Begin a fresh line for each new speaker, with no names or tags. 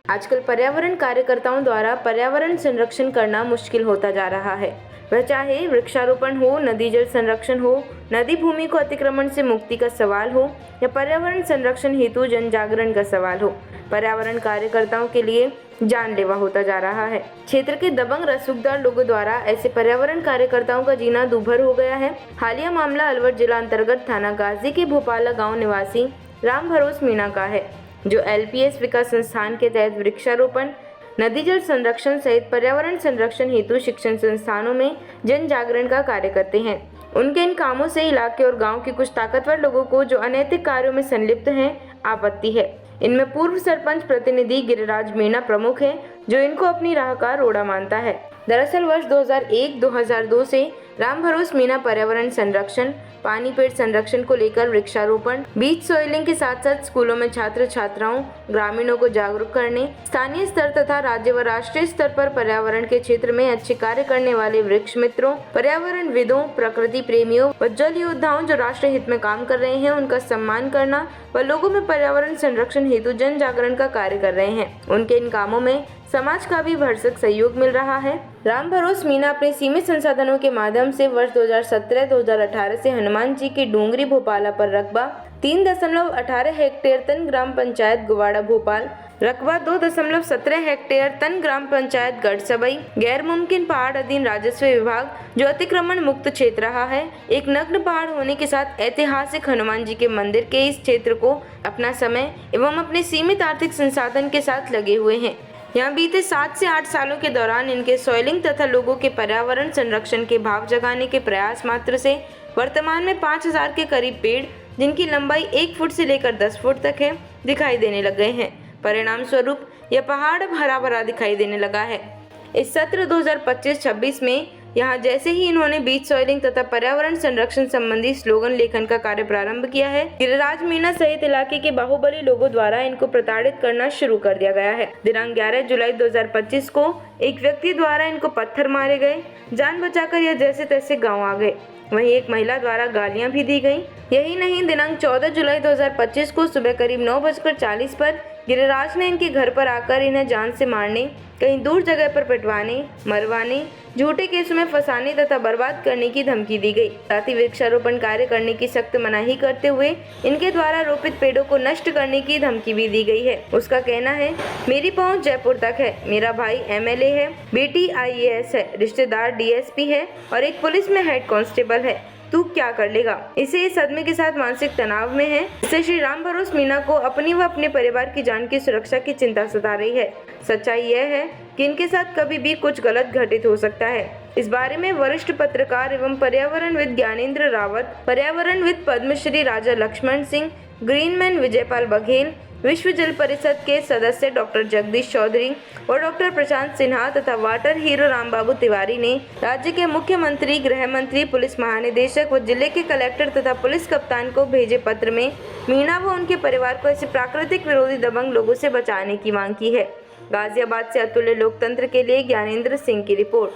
आजकल पर्यावरण कार्यकर्ताओं द्वारा पर्यावरण संरक्षण करना मुश्किल होता जा रहा है। वह चाहे वृक्षारोपण हो, नदी जल संरक्षण हो, नदी भूमि को अतिक्रमण से मुक्ति का सवाल हो या पर्यावरण संरक्षण हेतु जन जागरण का सवाल हो, पर्यावरण कार्यकर्ताओं के लिए जानलेवा होता जा रहा है। क्षेत्र के दबंग रसूखदार लोगों द्वारा ऐसे पर्यावरण कार्यकर्ताओं का जीना दूभर हो गया है। हालिया मामला अलवर जिला अंतर्गत थाना गाजी के भोपाला गाँव निवासी राम भरोस मीणा का है, जो LPS विकास संस्थान के तहत वृक्षारोपण, नदी जल संरक्षण सहित पर्यावरण संरक्षण हेतु शिक्षण संस्थानों में जन जागरण का कार्य करते हैं। उनके इन कामों से इलाके और गांव के कुछ ताकतवर लोगों को जो अनैतिक कार्यों में संलिप्त हैं, आपत्ति है। इनमें पूर्व सरपंच प्रतिनिधि गिरिराज मीणा प्रमुख है, जो इनको अपनी राह का रोड़ा मानता है। दरअसल वर्ष 2001-2002 से राम भरोस मीणा पर्यावरण संरक्षण, पानी पेड़ संरक्षण को लेकर वृक्षारोपण, बीच सोइलिंग के साथ साथ स्कूलों में छात्र छात्राओं, ग्रामीणों को जागरूक करने, स्थानीय स्तर तथा राज्य व राष्ट्रीय स्तर पर पर्यावरण के क्षेत्र में अच्छे कार्य करने वाले वृक्ष मित्रों, पर्यावरण विदों, प्रकृति प्रेमियों व जल योद्धाओं जो राष्ट्र हित में काम कर रहे हैं, उनका सम्मान करना व लोगों में पर्यावरण संरक्षण हेतु जन जागरण का कार्य कर रहे हैं। उनके इन कामों में समाज का भी भरसक सहयोग मिल रहा है। राम भरोस मीणा अपने सीमित संसाधनों के माध्यम से वर्ष 2017-2018 से हनुमान जी की डूंगरी भोपाला पर रकबा 3.18 हेक्टेयर तन ग्राम पंचायत गुवाड़ा भोपाल, रकबा 2.17 हेक्टेयर तन ग्राम पंचायत गढ़सबई, गैर मुमकिन पहाड़ अधीन राजस्व विभाग जो अतिक्रमण मुक्त क्षेत्र रहा है, एक नग्न पहाड़ होने के साथ ऐतिहासिक हनुमान जी के मंदिर के इस क्षेत्र को अपना समय एवं अपने सीमित आर्थिक संसाधन के साथ लगे हुए हैं। यहाँ बीते 7 से 8 सालों के दौरान इनके सॉइलिंग तथा लोगों के पर्यावरण संरक्षण के भाव जगाने के प्रयास मात्र से वर्तमान में 5000 के करीब पेड़, जिनकी लंबाई 1 फुट से लेकर 10 फुट तक है, दिखाई देने लग गए हैं। परिणाम स्वरूप यह पहाड़ अब हरा भरा दिखाई देने लगा है। इस सत्र 2025-26 में यहाँ जैसे ही इन्होंने बीच सॉइलिंग तथा पर्यावरण संरक्षण संबंधी स्लोगन लेखन का कार्य प्रारंभ किया है, गिरिराज मीणा सहित इलाके के बाहुबली लोगों द्वारा इनको प्रताड़ित करना शुरू कर दिया गया है। दिनांक 11 जुलाई 2025 को एक व्यक्ति द्वारा इनको पत्थर मारे गए, जान बचाकर यह जैसे तैसे गाँव आ गए। वहीं एक महिला द्वारा गालियां भी दी गईं। यही नहीं, दिनांक 14 जुलाई 2025 को सुबह करीब 9:40 पर गिरिराज ने इनके घर पर आकर इन्हें जान से मारने, कहीं दूर जगह पर पिटवाने, मरवाने, झूठे केसों में फंसाने तथा बर्बाद करने की धमकी दी गई। साथ ही वृक्षारोपण कार्य करने की सख्त मनाही करते हुए इनके द्वारा रोपित पेड़ों को नष्ट करने की धमकी भी दी गई है। उसका कहना है, मेरी पहुंच जयपुर तक है, मेरा भाई MLA है, बेटी IAS है, रिश्तेदार DSP है और एक पुलिस में हेड कांस्टेबल है, तू क्या कर लेगा। इसे इस सदमे के साथ मानसिक तनाव में है। इससे श्री राम भरोस मीणा को अपनी व अपने परिवार की जान की सुरक्षा की चिंता सता रही है। सच्चाई यह है कि इनके साथ कभी भी कुछ गलत घटित हो सकता है। इस बारे में वरिष्ठ पत्रकार एवं पर्यावरणविद ज्ञानेंद्र रावत, पर्यावरणविद पद्मश्री राजा लक्ष्मण सिंह, ग्रीनमैन विजयपाल बघेल, विश्व जल परिषद के सदस्य डॉक्टर जगदीश चौधरी और डॉक्टर प्रशांत सिन्हा तथा वाटर हीरो रामबाबू तिवारी ने राज्य के मुख्यमंत्री, गृह मंत्री, पुलिस महानिदेशक व जिले के कलेक्टर तथा पुलिस कप्तान को भेजे पत्र में मीणा व उनके परिवार को ऐसे प्राकृतिक विरोधी दबंग लोगों से बचाने की मांग की है। गाजियाबाद से अतुल्य लोकतंत्र के लिए ज्ञानेंद्र सिंह की रिपोर्ट।